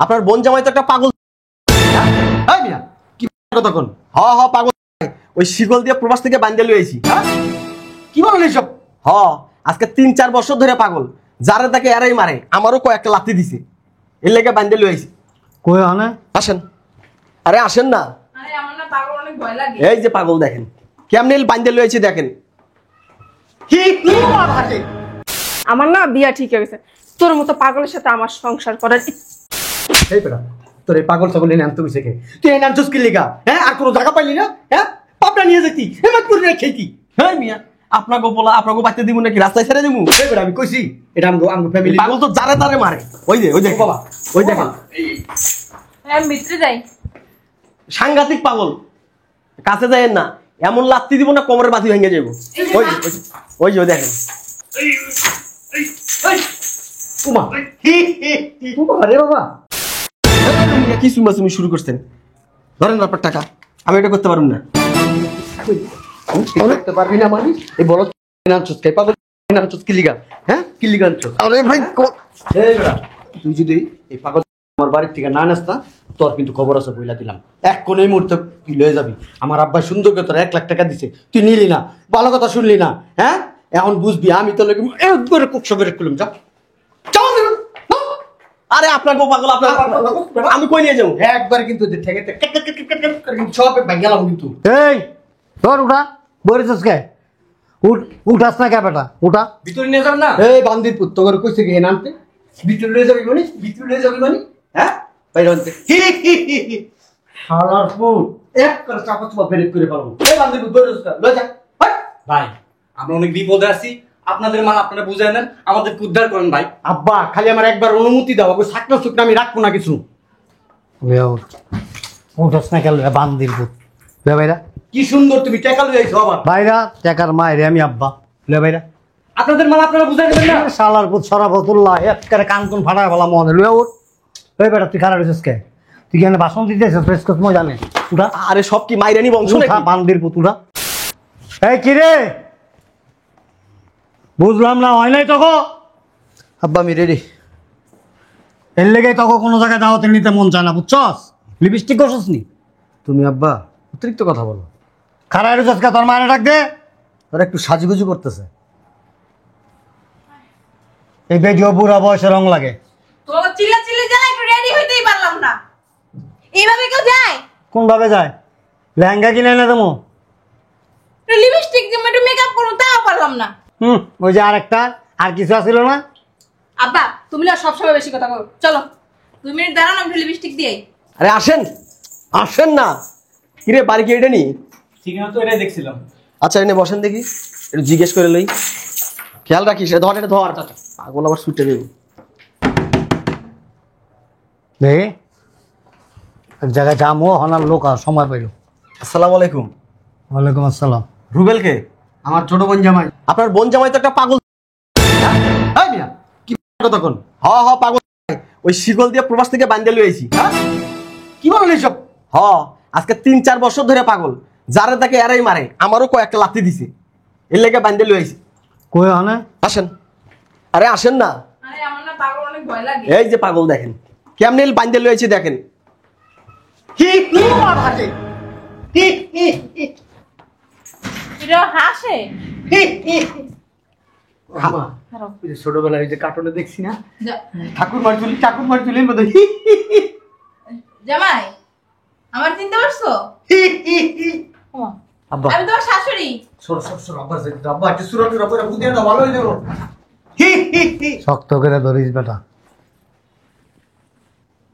আপনার বোন জামাই তো একটা পাগল। এই মিয়া কি কথা কোন? পাগল। ওই শিকল দিয়ে প্রবাস থেকে বান্ধে লইছি। কি বলেন এইসব? আজকে ৩-৪ বছর ধরে পাগল, যারে তাকে এরাই মারে, আমারও কয়েকটা লাথি দিছে, এর লেগে বান্ধে লইছি। কই আনে? আসেন। আরে আসেন না। আরে আমার না পাগল অনেক ভয় লাগে। এই যে পাগল দেখেন কেমনে বান্ধে লইছি দেখেন। আমার না বিয়া ঠিক হয়ে গেছে। তোর মতো পাগলের সাথে আমার সংসার করার এই বেটা তোর এই পাগল ছাগল এনে আনতে হইছে কে? তুই এনে আনছিস কি লিগা? হ্যাঁ আর কোনো জায়গা পাইলি না? হ্যাঁ পাপড়া নিয়ে যেতি এবার করে খেতি। হ্যাঁ মিয়া, আপনাকে বলা আপনাকে বাচ্চা দিব নাকি রাস্তায় ছেড়ে দিব? এই বেটা আমি কইছি এটা আমগো ফ্যামিলি। পাগল তো যারে তারে মারে। ওই যে বাবা ওই দেখেন আমি ভিতরে যাই। সাংঘাতিক পাগল, কাছে যায়েন না, এমন লাত্তি দিব না কোমরের বাতি ভেঙে যাবো। ওই যে দেখেন। কুমা আরে বাবা কি তুমি শুরু করছেন? ধরেন আপনার টাকা, আমি এটা করতে পারবো না। করতে পারবি না মানে? এই বলো আনছিস কে? পাগল আনছিস কি লিগা? হ্যাঁ কি লিগা আনছিস? আরে ভাই এই বেটা তুই যদি এই পাগল আমার বাড়ির থেকে না নাস্তা তোর কিন্তু খবর আছে বইলা দিলাম। এক কোন এই মুহূর্তে তুই লয়ে যাবি। আমার আব্বা সুন্দর করে তোর 1 লাখ টাকা দিছে, তুই নিলি না, ভালো কথা শুনলি না। হ্যাঁ এখন বুঝবি আমি তো লোক একবারে কুকশো করে খুললাম। যা আরে আপনাকে পাগল, আপনার আমি কই নিয়ে যাবো? একবার কিন্তু ঠেকেতে সব ভাঙ্গালাম কিন্তু। এই তোর উঠা বলেছিস কে? উঠাস না কে বেটা? উঠা ভিতরে নিয়ে যান না। এই বান্দির পুত্র করে কইছে কি নামতে? ভিতরে লয়ে যাবি মানে? ভিতরে লয়ে যাবি মানে? হ্যাঁ বাইরে আনতে শালার পুত এক করে চাপা চাপা বেরেক করে ফেলবো। এই বান্দির পুত্র লয়ে যা ভাই আমরা অনেক বিপদে আছি, আপনাদের মাল আপনারা বুঝাই নেন, আমাদের উদ্ধার করেন ভাই। আব্বা খালি আমার একবার অনুমতি দাও, ওই সাকনা সুকনা আমি রাখবো না কিছু। উঠাস না কেন বান্দির পুত? লে ভাইরা কি সুন্দর তুমি টাকা লয়ে আইছো আবার। ভাইরা টাকার মায়ের আমি আব্বা। লে ভাইরা আপনাদের মাল আপনারা বুঝাই নেবেন না। শালার পুত সরাবতুল্লাহ একেবারে কান কোন ফাটায় বলা মনে লুয়ে উঠ। এই বেটা তুই খারাপ হয়েছিস কে? তুই কেন বাসন দিতে প্রেস করতে মই জানে? উঠা। আরে সব কি মাইরানি বংশ নাকি? উঠা বান্দির পুত উঠা। এই কি রে বুঝলাম না, হয় নাই তখন? আব্বা আমি রেডি। এর লেগে তখন কোনো জায়গায় দাওয়াতে নিতে মন চায় না, বুঝছস? লিপস্টিক করছস নি? তুমি আব্বা অতিরিক্ত কথা বলো। খারাপ হয়েছিস কে? তোর মায়ের ডাক দে। তোরা একটু সাজুগুজু করতেছে। এই বেডিও বুড়া বয়সে রং লাগে। তোর চিল্লা চিল্লি যায় একটু রেডি হইতেই পারলাম না। এইভাবে কেউ যায়? কোন ভাবে যায়? লেহেঙ্গা কিনে এনে দেবো। লিপস্টিক দিয়ে একটু মেকআপ করুন তাও পারলাম না। ওই যে আরেকটা আর কিছু আছিল না? আব্বা তুমি না সবসময় বেশি কথা বলো। চলো 2 মিনিট দাঁড়ান, আমি লিপস্টিক দিয়ে। আরে আসেন আসেন না। কিরে বাড়ি কি এটা নি? ঠিকানা তো এটাই দেখছিলাম। আচ্ছা এনে বসেন দেখি, একটু জিজ্ঞেস করে লই। খেয়াল রাখিস, ধর এটা ধর। পাগল আবার ছুটে দেবো। দেখি এক জায়গায় যাবো, হনার লোক আর সময় পাইল। আসসালামু আলাইকুম। ওয়ালাইকুম আসসালাম। রুবেল কে? আমার ছোট বোন জামাই। আপনার বোন জামাই তো একটা পাগল। এই মিয়া কি কথা কোন? পাগল। ওই শিকল দিয়ে প্রবাস থেকে বান্ধে লইছি। কি বলেন এইসব? আজকে ৩-৪ বছর ধরে পাগল, যারে তাকে এরাই মারে, আমারও কয়েকটা লাথি দিছে, এর লেগে বান্ধে লইছি। কই আনে? আসেন। আরে আসেন না। আরে আমার না পাগল অনেক ভয় লাগে। এই যে পাগল দেখেন কেমনে বান্ধে লইছি দেখেন। এটা হাসে। ছোটবেলায় ওই যে কার্টুনে দেখছি না, যা- ঠাকুর মার চুলি মধ্যে জামাই আমার চিনতে পারছো? ওমা, আব্বা আমি তোমার শাশুড়ি। সর আব্বা আব্বা একটা সুরা টুরা পরে বুঝিয়ে দাও, ভালো হয়ে যাবো। শক্ত করে ধরিস বেটা।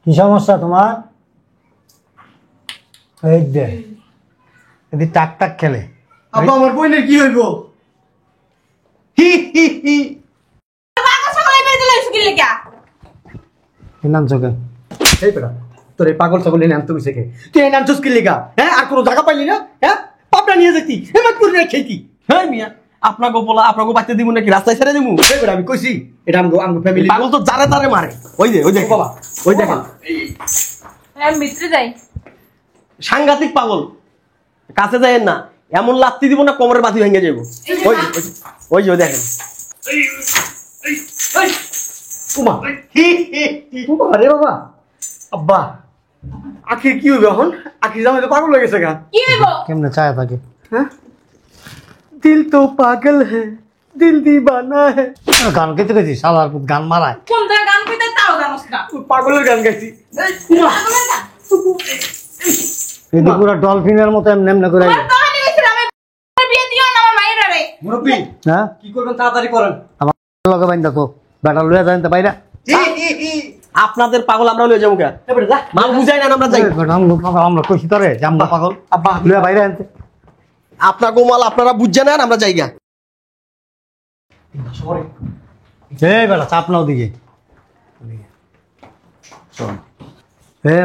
কি সমস্যা তোমার? এই দে এদি টাক টাক খেলে। আব্বা আমার বোনের কি হইব? পাগল ছাগল এই বেজে লইছ কি লাগা? কি নাম চোখে? এই বেটা তোর এই পাগল ছাগল এনে আনতে হইছে কে? তুই এনে আনছিস কি লিগা? হ্যাঁ আর কোনো জায়গা পাইলি না? হ্যাঁ পাপড়া নিয়ে যেতি এবার করে খেতি। হ্যাঁ মিয়া, আপনাকে বলা আপনাকে বাচ্চা দিব নাকি রাস্তায় ছেড়ে দিব? এই বেটা আমি কইছি এটা আমগো ফ্যামিলি। পাগল তো যারে তারে মারে। ওই যে বাবা ওই দেখেন আমি ভিতরে যাই। সাংঘাতিক পাগল, কাছে যায়েন না, এমন লাত্তি দিব না কোমরের বাতি ভেঙে যাবো। ওই যে দেখেন। কুমা আরে বাবা আব্বা আখি কি হইবে এখন? আখি জামাই তো পাগল হয়ে গেছে গা। কি হইব? কেমনে চায় থাকে? হ্যাঁ, দিল তো পাগল হ্যাঁ, দিল দিবানা হ্যাঁ। গান গাইতে গেছিস শালার পুত, গান মারায়। কোন জায়গায় গান কইতে তাও জানোস না। পাগলের গান গাইছি। পাগলের গান। এদি পুরা ডলফিনের মতো এমনি এমনি করে। আমার তো হানি গেছিল আমি বিয়ে দিও না আমার মায়ের রে। মুরব্বি হ্যাঁ, কি করবেন তাড়াতাড়ি করেন। আমার লগে বাইন্দা তো বেটা লইয়া যাইতে বাইরা। আপনাদের পাগল আমরা লয়ে যাবো কে? এবারে যা। মাল বুঝাই না আমরা যাই। বেটা আমরা কইছি তোরে যে আমরা পাগল। আব্বা লইয়া বাইরা আনতে। আপনার গোমাল আপনারা বুঝছেন না আমরা যাই গা। এই বেটা চাপ নাও দিকে।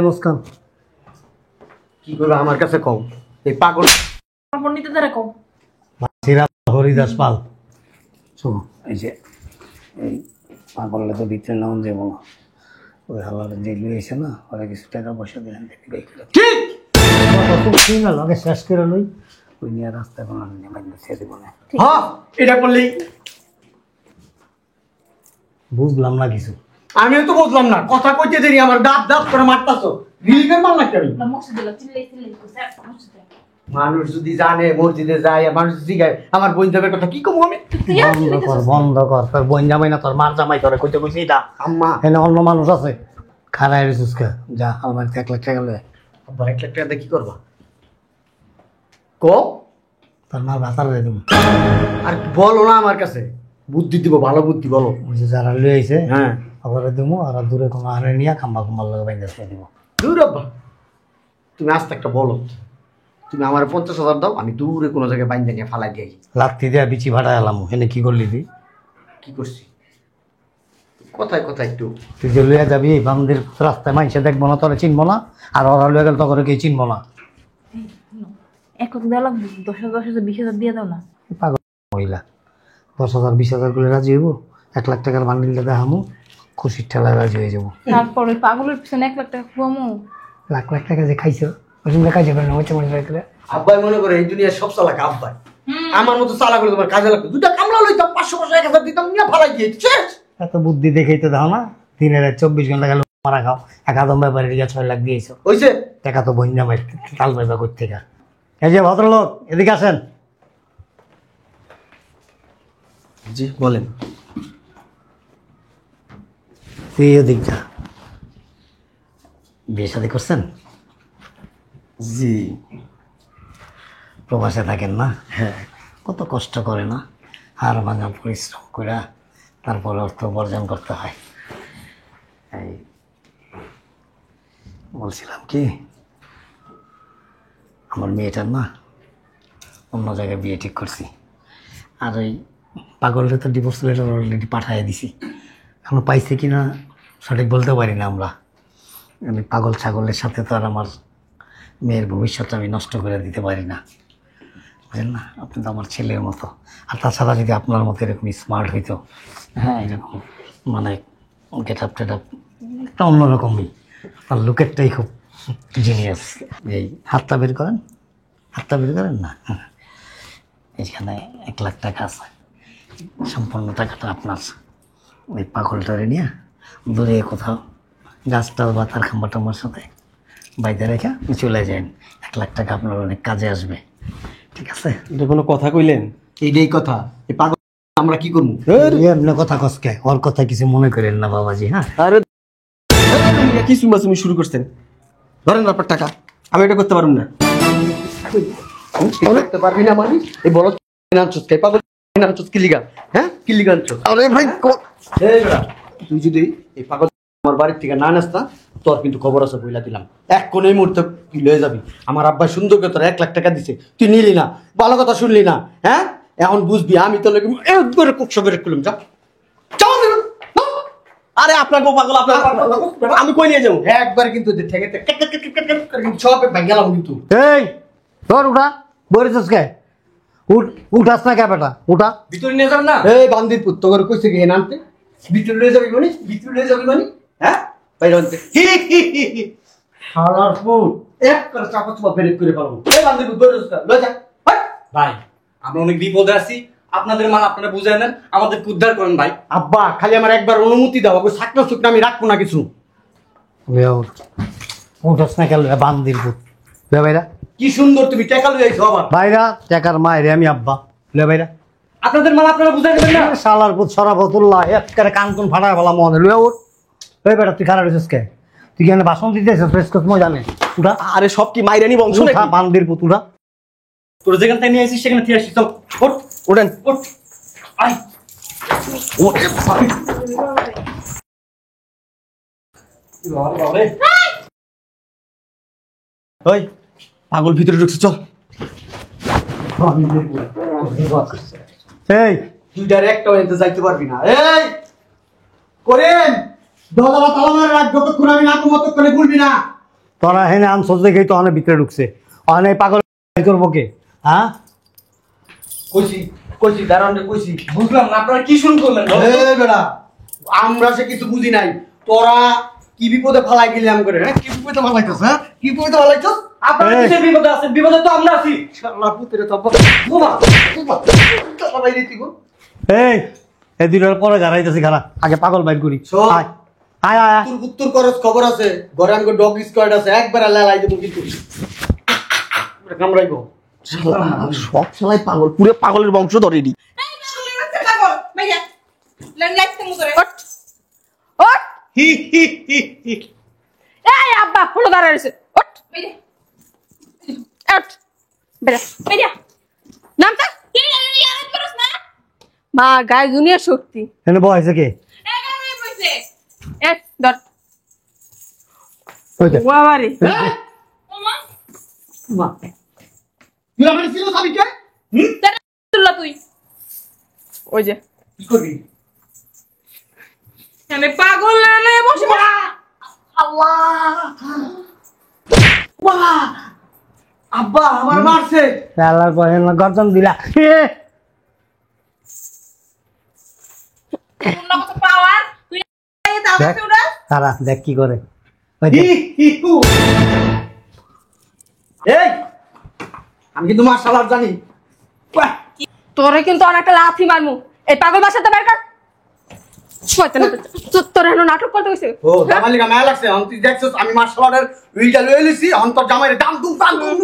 মুস্কান, কি করবে আমার কাছে কও? এই পাগল আমার নিতে ধরে কও। সিরা হরিদাস পাল, শোনো এই যে এই পাগলটা তো দিতে নাম যাবো না, ওই হালার যে লইছে না, ওরা কিছু টাকা পয়সা দিলেন ঠিক লগে শেষ করে লই, ওই নিয়ে রাস্তায় কোনো ছেড়ে দিব না। হ্যাঁ, এটা করলেই বুঝলাম না কিছু। আমিও তো বুঝলাম না, কথা কইতে দেরি আমার দাঁত দাঁত করে মারতাছো। রিলিগের মাল নাকি আমি? না মসজিদে চিল্লাই চিল্লাই কইছে মসজিদে। মানুষ যদি জানে মসজিদে যায়, মানুষ যদি গায় আমার বোন যাবে কথা কি কমু আমি? বন্ধ কর, তোর বোন জামাই না তোর মার জামাই, তোরে কইতে কইছি এটা। আম্মা এনে অন্য মানুষ আছে, খারাই রেছিস কে? যা আমার 1 লাখ টাকা লয়ে আব্বা 1 লাখ টাকা দিয়ে কি করবা? কো তোর মার ভাতার দিয়ে দেবো। আর বলো না আমার কাছে, বুদ্ধি দিব, ভালো বুদ্ধি বলো। ওই যে যারা লয়ে আইছে হ্যাঁ, আবার দেবো, আর দূরে কোনো আরে নিয়ে খাম্বা খাম্বার লগে বাইন্দা ছেড়ে দিব। দূর আব্বা, তুমি আস্তে একটা বলো, তুমি আমার 50,000 দাও, আমি দূরে কোনো জায়গায় বাইন্দা নিয়ে ফালাই দিই। লাত্তি দিয়া বিচি ভাড়া এলাম, এনে কি করলি তুই? কি করছি কথায় কথায় একটু তুই যে লইয়া যাবি বান্দির রাস্তায় মাইসে দেখবো না, তোরা চিনবো না, আর ওরা লইয়া গেলে তখন কেউ চিনবো না। এক কত দেওয়া লাগবে? 10,000 20,000 দিয়ে দাও না। পাগল মহিলা 10,000 20,000 করে রাজি হইব, 1 লাখ টাকার বান্ডিলটা দেখামু, খুশির ঠেলায় রাজি হয়ে যাবো। তারপর ওই পাগলের পিছনে 1 লাখ টাকা খুয়ামু। লাখ লাখ টাকা যে খাইছো, ওই জন্য খাইছে করে না, হচ্ছে মনে করে আব্বাই মনে করে এই দুনিয়ার সব চালাক আব্বাই। আমার মতো চালা করে তোমার কাজে লাগতো, 2টা কামলা লইতাম, 500 1000 দিতাম, নিয়ে ফালাই দিয়ে শেষ। এত বুদ্ধি দেখেই তো দাও না, দিনের 24 ঘন্টা গেল মারা খাও, এক আদম ব্যাপারের দিকে 6 লাখ দিয়েছো, হইছে টাকা তো বন্যা মাই তাল পাইবা কই থেকে? এই যে ভদ্রলোক এদিকে আসেন। জি বলেন। তুই এদিক যা। বিয়ে শাদী করছেন? জি প্রবাসে থাকেন না? হ্যাঁ। কত কষ্ট করে না, হাড় ভাঙা পরিশ্রম করে তারপর অর্থ উপার্জন করতে হয়। এই বলছিলাম কি, আমার মেয়েটার না অন্য জায়গায় বিয়ে ঠিক করছি, আর ওই পাগলটা তো ডিভোর্স লেটার অলরেডি পাঠিয়ে দিছি, এখনো পাইছে কি না সঠিক বলতে পারি না আমরা। আমি পাগল ছাগলের সাথে তো আর আমার মেয়ের ভবিষ্যৎ আমি নষ্ট করে দিতে পারি না, বুঝলেন না? আপনি তো আমার ছেলের মতো, আর তাছাড়া যদি আপনার মতো এরকম স্মার্ট হইতো, হ্যাঁ এরকম মানে গেট আপ টেট আপ একটা অন্যরকমই, আর লুকেরটাই খুব জিনিয়াস। এই হাতটা বের করেন, হাতটা বের করেন না, এখানে 1 লাখ টাকা আছে, সম্পূর্ণ টাকাটা আপনার। ওই পাগলটারে নিয়ে দূরে কোথাও গাছটাল বা তার খাম্বা টাম্বার সাথে বাইরে রেখে চলে যান, 1 লাখ টাকা আপনার অনেক কাজে আসবে, ঠিক আছে? এটা কোনো কথা কইলেন? এইটাই কথা। এই পাগল আমরা কি করবো? এমনি কথা কসকে, ওর কথা কিছু মনে করেন না বাবাজি। হ্যাঁ, আরে কি সুমাসুমি শুরু করছেন? ধরেন আপনার টাকা, আমি এটা করতে পারবো না। করতে পারবি না মানে? এই বড় নামছস কে? পাগল নামছস কি লিগা? হ্যাঁ, কি লিগা আনছস? আরে ভাই এই বেটা, তুই যদি এই পাগল আমার বাড়ির থেকে না নাস্তা, তোর কিন্তু খবর আছে বইলা দিলাম। এক কোন এই মুহূর্তে তুই লয়ে যাবি। আমার আব্বা সুন্দর করে তোর 1 লাখ টাকা দিছে, তুই নিলি না, ভালো কথা শুনলি না। হ্যাঁ, এখন বুঝবি আমি তো লোক একবারে কুকশো বের করলাম। যাও যাও, আরে আপনার গো পাগল, আপনার আমি কই নিয়ে যাবো? একবারে কিন্তু ঠেকে কিন্তু সব ভাঙ্গালাম কিন্তু। এই তোর উঠা বলেছিস কে? উঠাস না কে বেটা, উঠা। ভিতরে নিয়ে যাবেন না? এই বান্দির পুত্র করে কইছে কি নামতে? ভিতরে লয়ে যাবি মানে? ভিতরে লয়ে যাবি মানে? হ্যাঁ, বাইরে আনতে হালার ফুট এক করে চাপা চাপা বের করে ফেলবো। এই বান্দির পুত্র লয়ে যা। ভাই আমরা অনেক বিপদে আছি, আপনাদের মাল আপনারা বুঝায় নেন, আমাদের উদ্ধার করেন ভাই। আব্বা খালি আমার একবার অনুমতি দাও, ওই সাকনা সুকনা আমি রাখবো না কিছু। উঠোস না খেলবে বান্দির পুত ভাইরা কি সুন্দর তুমি টাকা লই আইছো আবার। ভাইরা টাকার মায়ের আমি আব্বা ভাইরা আপনাদের মাল আপনারা বুঝাই দেবেন না। শালার পুত সরাবতুল্লাহ একেবারে কান কোন ফাটায় বলা মনে লুয়া উঠ ওই বেটা তুই খারাপ হয়েছিস কে তুই কি এখানে বাসন দিতে এসেছিস ফ্রেশ কত মজা জানে উঠা আরে সব কি মাইরানি বংশ উঠা নাকি? বান্দির পুত উঠা তোর যেখান থেকে নিয়ে আসিস সেখানে ফিরে আসিস। চল ওঠ ওঠেন। ওঠ আয়। ওই পাগল ভিতরে ঢুকছে, চল। এই তুই ডাইরেক্ট ওইতে যাইতে পারবি না। এই করেন দরজা তালা মারে রাখ, যতক্ষণ আমি না ততক্ষণ খুলবি না। তোরা হেনে আনছস দেখেই তো অনেক ভিতরে ঢুকছে অনেক পাগল করবো কে হ্যাঁ কইছি কইছি দাঁড়ানো কইছি। বুঝলাম না আপনারা কি শুরু করলেন? এই বেটা আমরা সে কিছু বুঝি নাই, তোরা কি বিপদে ফালাই গেলাম করে। হ্যাঁ কি বিপদে ফালাইছস? হ্যাঁ কি বিপদে ফালাইছস? আপনারা এই। কিসের বিপদে আছেন? বিপদে তো আমরা আছি। শালা পুত্রে তো বাবা বাবা বাইরে তুই গো। এই এই দুইটার পরে গাড়াইতেছি খারাপ আগে পাগল বাইর করি শোন। আয় আয় আয় আয়। তোর উত্তর করস খবর আছে, ঘরে আমাকে ডগ স্কোয়াড আছে, একবার লাই দেবো কিন্তু কামড়াইবো। সব শালাই পাগল, পুরো পাগলের বংশ ধরেনি। এই পাগলের বাচ্চা পাগল ভাইয়া লেন লাইতে মু করে ওঠ ওঠ এই আব্বা হলো দাঁড়ায় রইছে ওঠ ভাইয়া ওঠ বেরা ভাইয়া নামটা কি ইয়ার করছ না মা গায় দুনিয়া শক্তি এনে বয়সে কে এই গায় বইছে এ ধর ওই দেখ বাবারে ওমা মা তুই আমার ছিল সাবি কে? তুললা তুই ওই যে কি করবি? আমি পাগল না বসে বাবা আব্বা আমার মারছে। আল্লাহর বহেন গর্জন দিলা তোমরা কত পাওয়ার তুই এই দাও দেখ উড়া তারা দেখ কি করে ওই দেখ। এই আমি কিন্তু মার্শাল আর্ট জানি। বাহ! তোরে কিন্তু অনেকটা লাথি মারমু এই পাগল বাসাতে বের কর শয়তান তোর এনো নাটক করতে হইছে ও জামাই লিগা মায়া লাগছে। আমি তুই দেখছস আমি মার্শাল আর্টের উইলটা লয়ে লিছি, অন্তর জামাইরে দাম দুম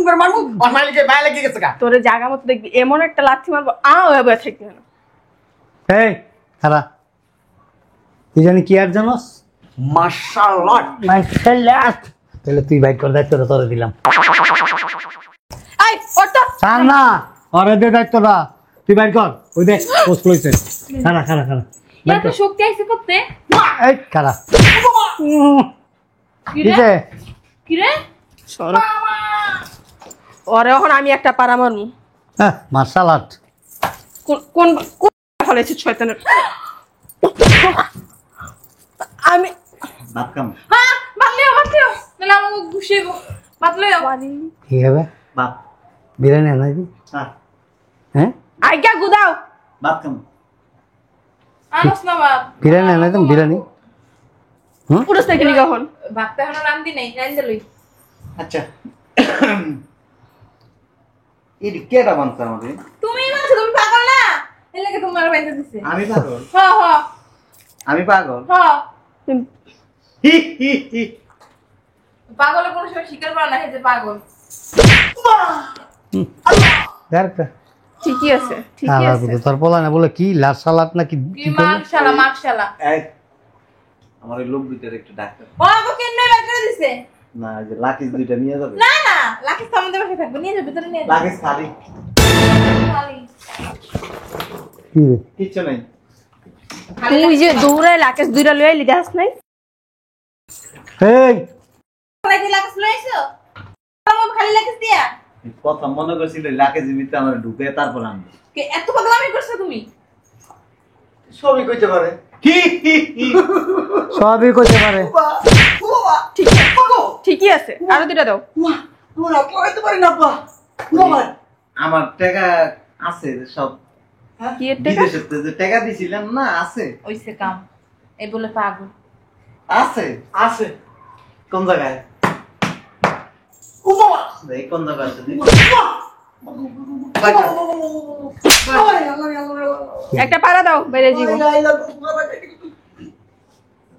করে মারমু, আর মাই লিগে মায়া লাগি গেছে গা। তোরে জায়গা মতো দেখবি এমন একটা লাথি মারবো হয়ে বয়ে থাকবি না এই তারা তুই জানি কি আর জানোস মার্শাল আর্ট তাহলে তুই বাইক করে দায়িত্ব তোরে দিলাম এই ওটা ছাড় না ওরে দে দায়িত্বটা তুই বাইর কর ওই দেখ পোস্ট লইছে খারা খারা খারা বাইর এত কর। শক্তি আইছে করতে এই খারা কি কি রে রে কি রে সর ওরে এখন আমি একটা পারা মারমু হ্যাঁ মার্শাল আর্ট কোন কোন কোন ফলেছে শয়তানের আমি বাপকাম হ্যাঁ বাতলেও তাহলে আমাকে ঘুষিয়ে বাতলেও কি হবে বাপ বিরিয়ানি আনাই দি হ্যাঁ হ্যাঁ আজ্ঞা গুদাও বাপকাম আনস না বাপ বিরিয়ানি আনাই দিম বিরিয়ানি পুরুষ থেকে কখন বাপতে এখন নাম দি নাই জানি লই আচ্ছা এই কেডা বানছে আমাদের? তুমি মাছ তুমি পাগল না এর লাগে তোমার বাইতে দিছে আমি পাগল? হ হ আমি পাগল? হ হি হি হি। পাগলের কোনো সময় স্বীকার করা না যে পাগল দেখ ঠিকই আছে ঠিকই আলাদা আছে করে তোর বলা না বলে কি লাল সালাদ নাকি কি মার্শালা এই আমার এই লোক ভিতরে একটু ডাক্তার ও আমাকে কেন বের করে দিছে না, এই যে লাকিস দুইটা নিয়ে যাবে। না না লাকি তো আমাদের বাসায় থাকবে নিয়ে যাবে ভিতরে নিয়ে যাবে লাকিস খালি খালি কি রে? কিচ্ছু নাই। তুই যে দৌড়ায় লাকেশ দুইটা লই আইলি দেখাস নাই এই খালি লাকেশ লই আইছো আমার খালি লাকেশ দিয়া প্রথম মনে করছিল লাকিস ভিতরে আমার ঢুকে তারপর আনবে। কে এত পাগলামি করছো তুমি সবই কইতে পারে। হি হি হি। সবই করতে পারে বাবা ঠিক আছে ঠিকই আছে আরো দুইটা দাও মা তোরা কইতে পারি না বাবা। বাবা আমার টাকা আছে সব, কি এর টাকা বিদেশে যে টাকা দিছিলাম না আছে ওইসে কাম এই বলে পাগল আছে আছে কোন জায়গায়? ও বাবা এই কোন জায়গায় আছে? একটা পাড়া দাও বাইরে জীব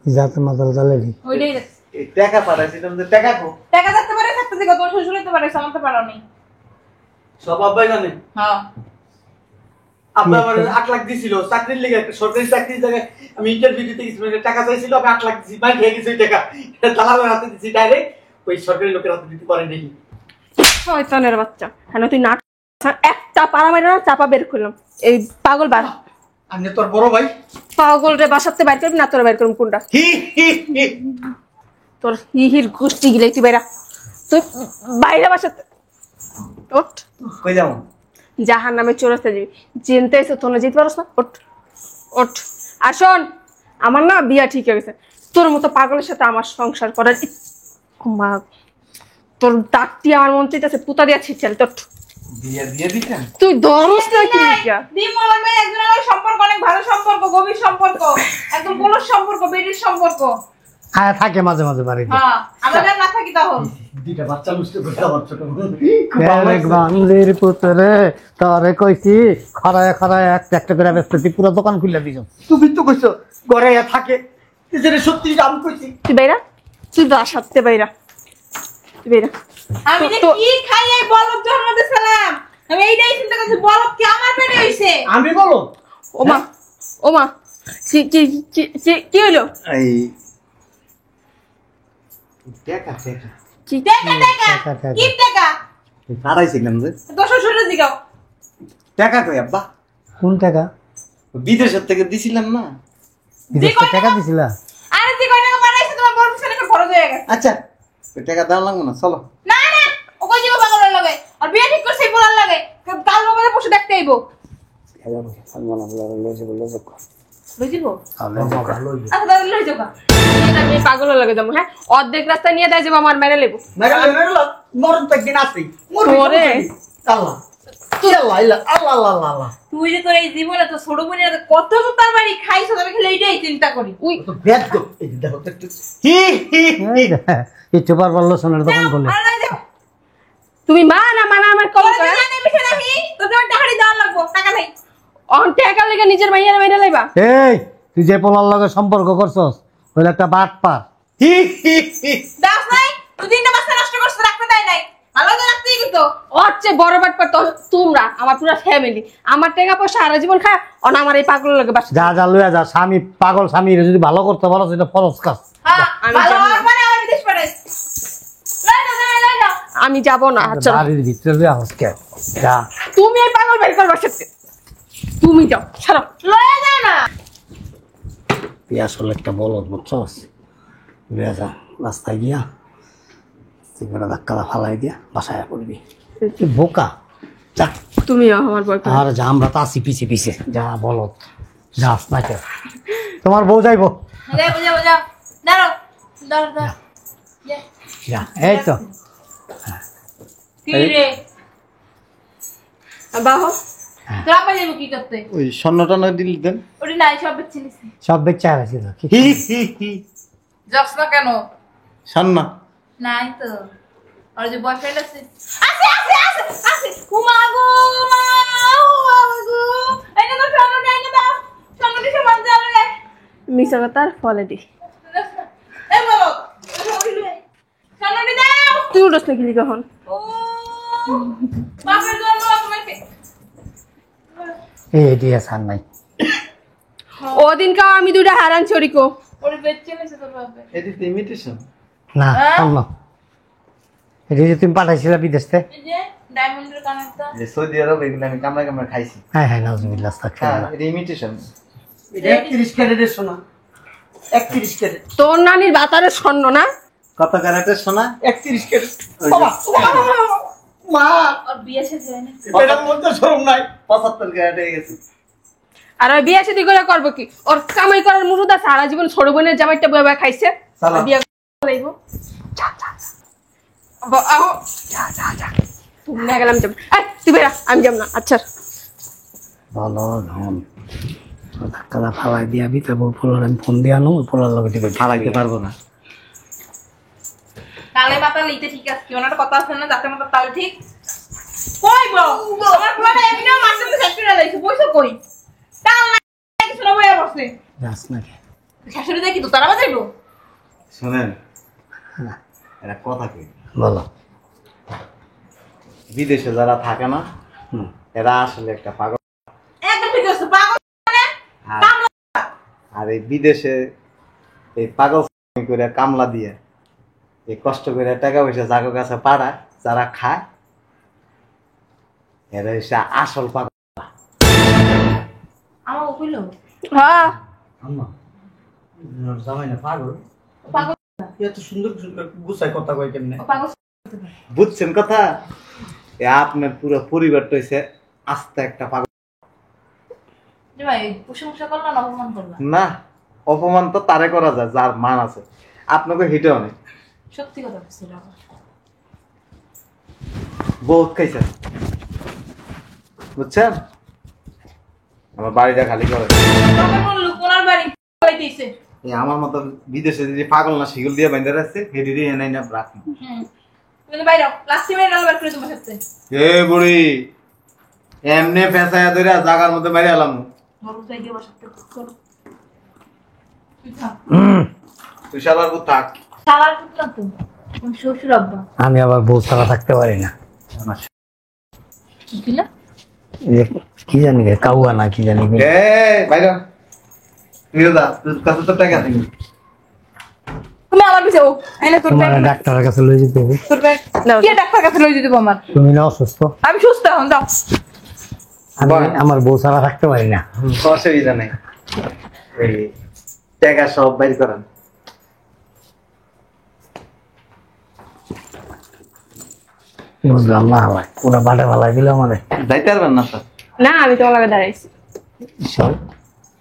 যাতে মাতাল জ্বালে দি ওইটাই টাকা পাঠাইছি তোমাদের টাকা কো টাকা থাকতে পারে থাকতে দিকে তোর শ্বশুর হতে পারে সামলাতে পারো নি। সব আব্বাই জানে। হ্যাঁ আব্বা আমার 8 লাখ দিছিল চাকরির লেগে, একটা সরকারি চাকরির জায়গায় আমি ইন্টারভিউ দিতে গেছিলাম, টাকা চাইছিল, আমি 8 লাখ দিছি, ভাই খেয়ে গেছি ওই টাকা, দালালের হাতে দিছি ডাইরেক্ট, ওই সরকারি লোকের হাতে দিতে পারেন দেখি। শয়তানের বাচ্চা কেন তুই নাট একটা পাড়া মেরে না চাপা বের করলাম এই পাগল বার আমি তোর বড় ভাই। পাগল রে বাসাতে বাইর করবি না তোরা বাইর করবি কোনটা হি হি হি তোর হিহির গোষ্ঠী গিলাই তুই বাইরা তুই বাইরে বাসাতে ওঠ কই যাও জাহান নামে চোরাতে যাবি চিনতে এসে তোর যেতে পারস না ওঠ ওঠ আর শোন আমার না বিয়া ঠিক হয়ে গেছে তোর মতো পাগলের সাথে আমার সংসার করার মা তোর দাঁতটি আমার মন চাইতেছে পুতা দিয়া ছিটছাল তোর বিয়ে দিয়ে দিতেন তুই ধরস না কি লিখা ডিমলার মেয়ে একজনের আমার সম্পর্ক অনেক ভালো সম্পর্ক, গভীর সম্পর্ক, একদম বলস সম্পর্ক, বেডির সম্পর্ক। হ্যাঁ থাকে মাঝে মাঝে বাড়িতে হ্যাঁ আমরা যেন না থাকি তখন। দুইটা বাচ্চা নষ্ট করে আমার ছোট বোন। বান্দির পুতরে তরে কইছি খরায় খরায় একটা একটা করে ব্যস্ত পুরো দোকান খুলে দিছ। তুমি তো কইছো ঘরে থাকে, যেটা সত্যি আমি কইছি। তুই বাইরা তুই বাসাতে বাইরা তুই বাইরা আমি যে কি খাই এই বলদ জন্ম দিছিলাম, আমি এইটাই চিন্তা করছি বলদ কি আমার পেটে হইছে। আমি বলো ওমা ওমা কি কি কি- কি- কি হলো এই টাকা টাকা কি টাকা টাকা টাকা। কি টাকা পাঠাইছিলাম যে তোর শ্বশুরে জিগাও। টাকা কই আব্বা কোন টাকা? বিদেশের থেকে দিছিলাম না। বিদেশ থেকে টাকা দিছিলা? আরে তুই কয় টাকা মারাইছে তোমার বড় ছেলে খরচ হয়ে গেছে। আচ্ছা ওই টাকা দেওয়া লাগবে না, চলো। না না ও কই যাবো পাগলের লাগে আর বিয়ে ঠিক করছে বলার লাগে কাল বাবারে বসে দেখতে আইবো। লই যাবো আচ্ছা দাদা লই যাবো। আমি পাগল লাগে যাবো হ্যাঁ অর্ধেক রাস্তায় নিয়ে দেয় যাবো আমার মেরে লেবো মরণ তো একদিন আছে। ওরে। আল্লাহ কি আল্লাহ ইল্লাহ, আল্লাহ আল্লাহ আল্লাহ আল্লাহ। তুই যে তোর এই জীবনে তো ছোট বোনের কত তো তার বাড়ি খাইছো, আমি খালি এইটাই চিন্তা করি। উই তো বেদ গো, এই যে দেখো তো একটু হি হি হি। এই চোপার পারলো সোনার দোকান করলে আর না যাও তুমি মা না মানা আমার কল তোর জানা বিষয় নাকি তোর তোমার টাকাড়ি দেওয়ার লাগবো, টাকা নাই। অন টাকা লেগে নিজের মাইয়ার মেরে লাইবা এই তুই যে পোলার লগে সম্পর্ক করছস ওইটা একটা বাট পার। হি হি হি। দাস নাই তুই তিনটা বাচ্চা নষ্ট করছিস, রাখতে দেয় নাই, ভালো তো রাখতেই কিন্তু। ওর চেয়ে বড় বাট পার তো তোমরা আমার পুরো ফ্যামিলি আমার টাকা পয়সা সারা জীবন খায় অন আমার এই পাগল লাগে বাসা যা যা লইয়া যা, স্বামী পাগল স্বামী যদি ভালো করতে পারো সেটা ফরজ কাজ। হ্যাঁ আমি ভালো জানি না। হওয়ার পরে আমার বিদেশ পাঠাইস। লই যাও জামাই, লই যাও। আমি যাব না আচ্ছা বাড়ির ভিতরে লইয়া হসকে যা। তুমি এই পাগল বের করবার সাথে তুমি যাও ছাড়ো লই যাও না। তুই আসলে একটা বলদ বুঝছস, লইয়া যা রাস্তায় গিয়া সিগারেট ধাক্কা ফালাই দিয়া বাসায় পড়বি। তুই বোকা যা। তুমি আমার বয়ফ্রেন্ড আর যা, আমরা তো আসি পিছে পিছে, যা বলদ যাস না কেন, তোমার বউ যাইবো। যাও যাও যাও দাঁড়াও দাঁড়াও দাঁড়াও। যা এই তো কি রে বাহ তোর আপা যাবো কি করতে? ওই স্বর্ণ টর্ণ দিলি দেন। ওটা নাই সব বেচে নিছি। সব বেচা আছে তো কি হি হি হি। যাস না কেন? স্বর্ণ নাই তো আর যে বয়ফ্রেন্ড আছে আছে আছে আছে আছে কুমা গো মা গো এই না তো সামনে যাই না দাও সামনে দিকে মান যাবে রে মিশা কথার ফলে দি এই বলো সামনে দাও তুই উঠোস না কিলি কখন ও বাপের জন্য তোমাকে এই দিয়ে সার নাই। ওদিন কাও আমি দুইটা হারান চরিকো ওরে বেচে নিছে তোর বাপে এদিকে ইমিটেশন না শোনো, এটা যে তুমি পাঠাইছিলে বিদেশ থেকে। এই যে ডায়মন্ডের কানেরটা যে সৌদি আরব এগুলো আমি কামড়া কামড়া খাইছি। হ্যাঁ হ্যাঁ নাউজুবিল্লাহ হ্যাঁ আস্তাগফিরুল্লাহ। এটা ইমিটেশন। এটা 31 ক্যারেটের সোনা, 31 ক্যারেট, তোর নানির বাতারে স্বর্ণ না কত ক্যারেটের সোনা? 31 ক্যারেট। বাবা মা আর বিয়ে শেষ হয় না এটা মধ্যে শরম নাই। 75 ক্যারেট হয়ে গেছে। আর ওই বিয়ে শাদী করে করবো কি ওর কামাই করার মুরুদ আছে সারা জীবন ছোট বোনের জামাইটা বয়ে বয়ে খাইছে চালা। বিয়ে লাইব যা যা আহো যা যা যা তুমি না গেলাম যাব এই তুই বেরা আমি যাব না আচ্ছা ভালো ধন ধাক্কা ফালাই দিয়াবি, তারপর পোলার আমি ফোন দিয়ে আনো, ওই পোলার লগে টিকে ফালাইতে পারবো না। তালে মাথা লইতে ঠিক আছে, ওনার কথা আছে না যাতে মাথা তালে ঠিক কই বল আমার প্লানে এমনি মাসে ফ্যাক্টরি লাইছে বইছো কই তাল না কিছু না বইয়া বসে যাস নাকি। শাশুড়ি দেখি তো তারা বাজাইবো। শুনেন এটা কথা কি বলো। বিদেশে যারা থাকে না হুম। এরা আসলে একটা পাগল। একদম ঠিক আছে পাগল আর- আর এই বিদেশে এই পাগল করে কামলা দিয়ে এই কষ্ট করে টাকা পয়সা জাগো কাছে পাড়ায় যারা খায় এরা হচ্ছে আসল পাগল। আমার কইলো হ্যাঁ আম্মা জামাই না পাগল পাগল এত সুন্দর সুন্দর গুছাই কথা কয় কেমনে পাগল বুঝছেন কথা? এ আপনার পুরো পরিবারটা হচ্ছে আস্তে একটা পাগল। যে ভাই প্রশংসা করলা না অপমান করলা? না, অপমান তো তারে করা যায় যার মান আছে। আপনাকে হিটে অনেক সত্যি কথা বলছিল বহুত খাইছেন, বুঝছেন? আমার বাড়িটা খালি করে তখন বললো কোনার বাড়ি পাইতেছে। এই আমার মতো বিদেশে যদি পাগল না শিগুল দিয়ে বাইন্দা রাখছে হেডিরে এনাই না রাখি। তুমি বাইরে লাস্ট টাইমে রান্না করে তোমার সাথে এ বুড়ি এমনি পেঁচায়া ধরে জাগার মধ্যে বাইরে এলাম। বড় যাই দিয়ে বসাতে করো তুই থাক তুই সাবার পর থাক। সালার করলাম তো কোন শ্বশুর আব্বা আমি আবার বউ ছাড়া থাকতে পারি না। কি দিলা এই যে কি জানি রে, কাউয়া না কি জানি এ বাইরে নিরদা তোর কাছে তো টাকা নেই। তুমি আমার পিছে ও এনে তোর তোমার ব্যাগ ডাক্তারের কাছে লয়ে যেতে হবে। তোর ব্যাগ কি ডাক্তার কাছে লই দিতে আমার তুমি না অসুস্থ, আমি সুস্থ এখন যাও আমি আমার বউ ছাড়া থাকতে পারি না। অসুবিধা নেই, এই টাকা সব বাইর করেন। বুঝলাম না ভাই, পুরো বাটে ভালাই দিল আমাদের। যাইতে পারবেন না স্যার? না আমি তোমার লাগে দাঁড়াইছি।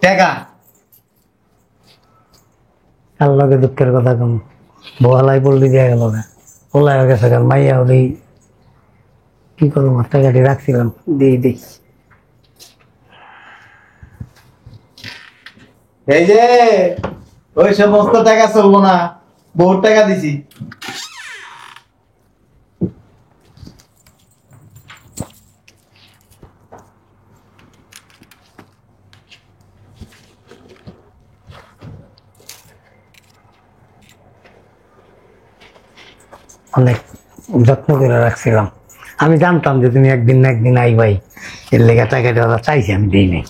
টাকা কার লগে দুঃখের কথা কম, বহালাই পল্লি দিয়া গেল না, ওলাই হয়ে গেছে। কারণ মাইয়া ওই কি করবো, টাকাটি রাখছিলাম দিয়ে দিই। এই যে ওই সমস্ত টাকা চলবো না, বহুত টাকা দিছি। অনেক যত্ন করে রাখছিলাম। আমি জানতাম যে তুমি একদিন না একদিন আইবাই, এর লেগে টাকাটা ওরা চাইছি, আমি দিই নাই,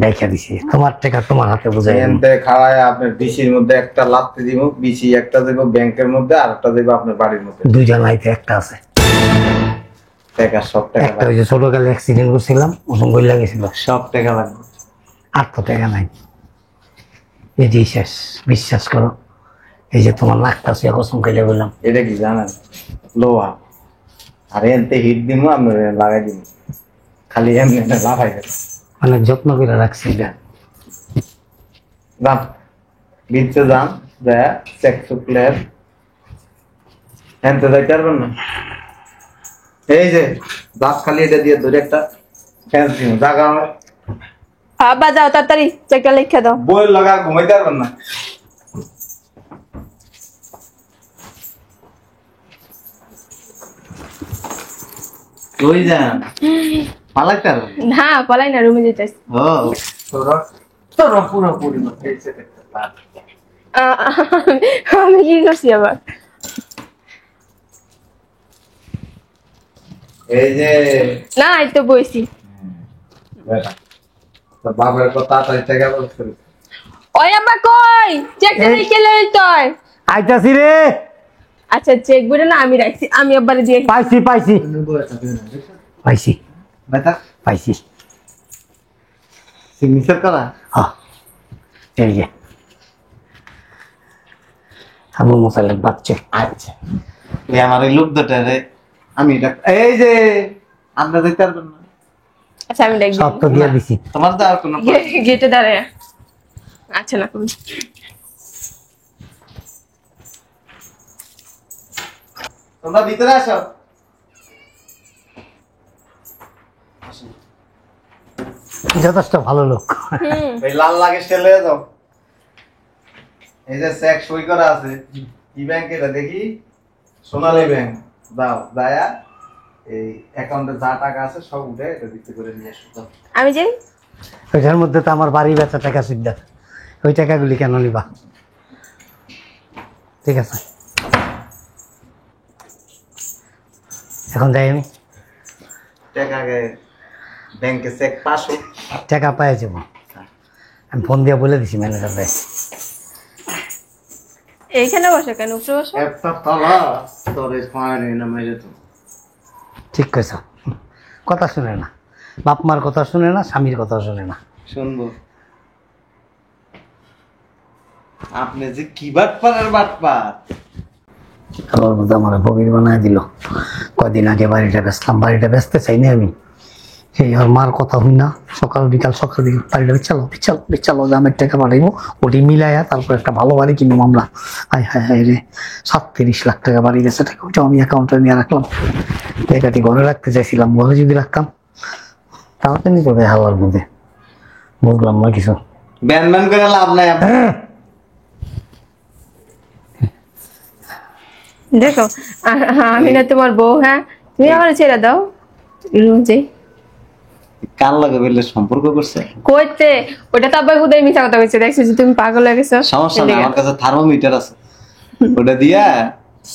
দেখা দিছি। তোমার টাকা তোমার হাতে বুঝাই এনতে খাড়ায় আপনার বিসির মধ্যে একটা লাত্তি দিব, বিসি একটা দেব ব্যাংকের মধ্যে আর একটা দেব আপনার বাড়ির মধ্যে। দুইজন আইতে একটা আছে, টাকা সব টাকা একটা ওই যে ছোটকালে অ্যাক্সিডেন্ট করছিলাম, ওসম বই লাগেছিল। সব টাকা লাগবে। আর তো টাকা নাই, এই যে শেষ। বিশ্বাস করো, এই যে তোমার নাকটা সে কসম খাইলে বললাম, এটা কি জানেন? লোহা। আর এনতে হিট দিব আপনার লাগাই দিব, খালি এমনি লাগাই দেবেন। অনেক যত্ন করে রাখছি এটা। যান বিচে যান, যা চেক চুকলের এনতে যাইতে পারবেন না। এই যে দাঁত খালি এটা দিয়ে ধরে একটা ফ্যান দিব জায়গা আব্বা যাও তাড়াতাড়ি চেকটা লিখে দাও। বই লাগা ঘুমাইতে পারবেন না। কই যান? পালাইতে পারবেন? না পলাই না, রুমে যেতেছি। ও তোরা তোরা পুরো পরিবার খেয়েছে দেখতে পার। আমি কি করছি আবার? এই যে না এই তো বইছি। বেটা তো বাবার কথা তাড়াতাড়ি টাকা বলতে ওই আব্বা কই চেকটা লিখে লই তুই। আইতাছি রে। আচ্ছা চেক বইটা না আমি রাখছি, আমি আব্বারে দিয়ে পাইছি পাইছি পাইছি বেটা পাইছি। সিগনেচার করা। হ্যাঁ এই যে আবু মোসালেক বাচ্চা। আচ্ছা এই আমার এই লোক দুটা রে আমি এটা এই যে আমরা যাইতে পারবেন না। আচ্ছা আমি ডাক সব তো দিয়ে দিছি। তোমার তো আর কোনো গেটে দাঁড়ায়। আচ্ছা না তোমরা ভিতরে আসো। যথেষ্ট ভালো লোক। এই লাল লাগে ছেলে যাও। এই যে চেক সই করা আছে, কি ব্যাংক এটা দেখি? সোনালী ব্যাংক। দাও দায়া এই অ্যাকাউন্টে যা টাকা আছে সব উঠে এটা দিতে করে নিয়ে আসো। দাও। আমি যাই। ওইটার মধ্যে তো আমার বাড়ি বেচা টাকা সুবিধা, ওই টাকাগুলি কেন নিবা? ঠিক আছে এখন যাই আমি, টাকা আগে ব্যাংকে চেক পাস হোক। টাকা পাই যাবো। আমি ফোন দিয়ে বলে দিছি ম্যানেজার ভাই। এইখানে বসে কেন, উপরে বসো। একটা তালা তোর ফায়ারে না মেরে তো। ঠিক কইছ, কথা শুনে না, বাপ মার কথা শুনে না, স্বামীর কথা শুনে না। শুনবো আপনি যে কি বাটপাড়ার বাটপার। আবার বোধহয় আমার ভবির বানায় দিল। কদিন আগে বাড়িটা বেচলাম, বাড়িটা বেচতে চাইনি আমি। সেই আর মার কথা হই না, সকাল বিকাল বাড়িটা বেচালো বেচালো বেচালো, দামের টাকা পাঠাইবো, ওটি মিলাইয়া তারপর একটা ভালো বাড়ি কিনবো আমরা। হায় হায় হায় রে, 37 লাখ টাকা বাড়ি গেছে, টাকা ওইটা আমি অ্যাকাউন্টে নিয়ে রাখলাম। টাকাটি ঘরে রাখতে চাইছিলাম, ঘরে যদি রাখতাম তাহলে নিতে হবে হাওয়ার মধ্যে। বুঝলাম না কিছু। ব্যান ব্যান করে লাভ নাই আপনার। দেখো আমি না তোমার বউ, হ্যাঁ তুমি আমার ছেড়ে দাও। রুম যাই। কার লাগে বললে সম্পর্ক করছে? কইতে ওটা তো আব্বাই হুদাই মিথ্যা কথা কইছে, দেখছো যে তুমি পাগল হয়ে গেছো। সমস্যা না, আমার কাছে থার্মোমিটার আছে, ওটা দিয়া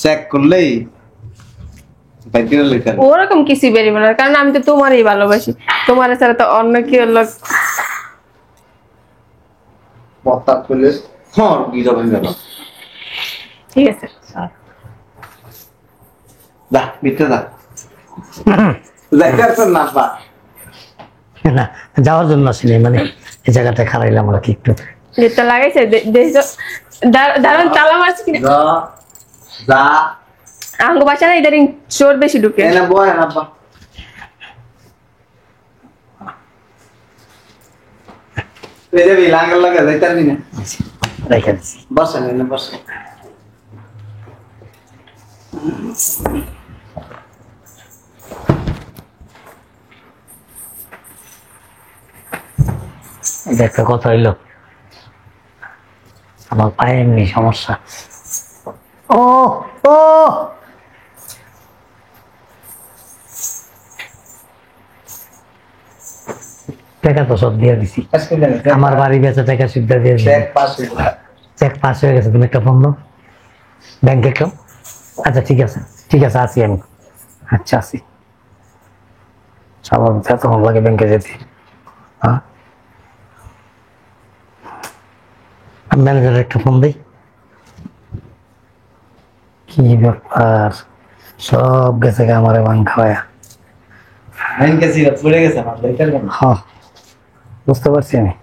চেক করলেই বাইরে লিটার। ওরকম কিছু বেরিয়ে না, কারণ আমি তো তোমারই ভালোবাসি, তোমার ছাড়া তো অন্য কেউ লোক। পত্তা খুলে হর গিরা ভাঙ গেল। ঠিক আছে দা ভিতরে দা যাইতে না বা না, যাওয়ার জন্য আসলে মানে এই জায়গাটা খারাইলাম আমরা কি একটু। যেটা লাগাইছে দেখছো, দারুন তালা মারছে কিনা। যা যা আঙ্গ বাসা না ইদারিং চোর বেশি ঢুকে। এনা বয় না বা পেরে বি লাঙ্গল লাগা যাইতে পারবি না। রেখে দিচ্ছি। বসেন এনে বসেন। এটা একটা কথা হইলো, আমার পায়ে এমনি সমস্যা। ও ও টাকা তো সব দিয়ে দিছি, আমার বাড়ি বেচা টাকা সুবিধা দিয়ে দিছি। চেক পাস হইল। চেক পাস হয়ে গেছে, তুমি একটা ফোন দাও ব্যাংকে কেউ। আচ্ছা ঠিক আছে ঠিক আছে, আসি আমি। আচ্ছা আসি, সবার এত ভালো লাগে ব্যাংকে যেতে। হ্যাঁ আমি ম্যানেজারের একটা ফোন দিই। কি ব্যাপার, সব গেছে গা আমারে ভাঙ খাওয়া। আইন কাছে পড়ে গেছে আমার লাইটার কেন? হ্যাঁ বুঝতে পারছি আমি।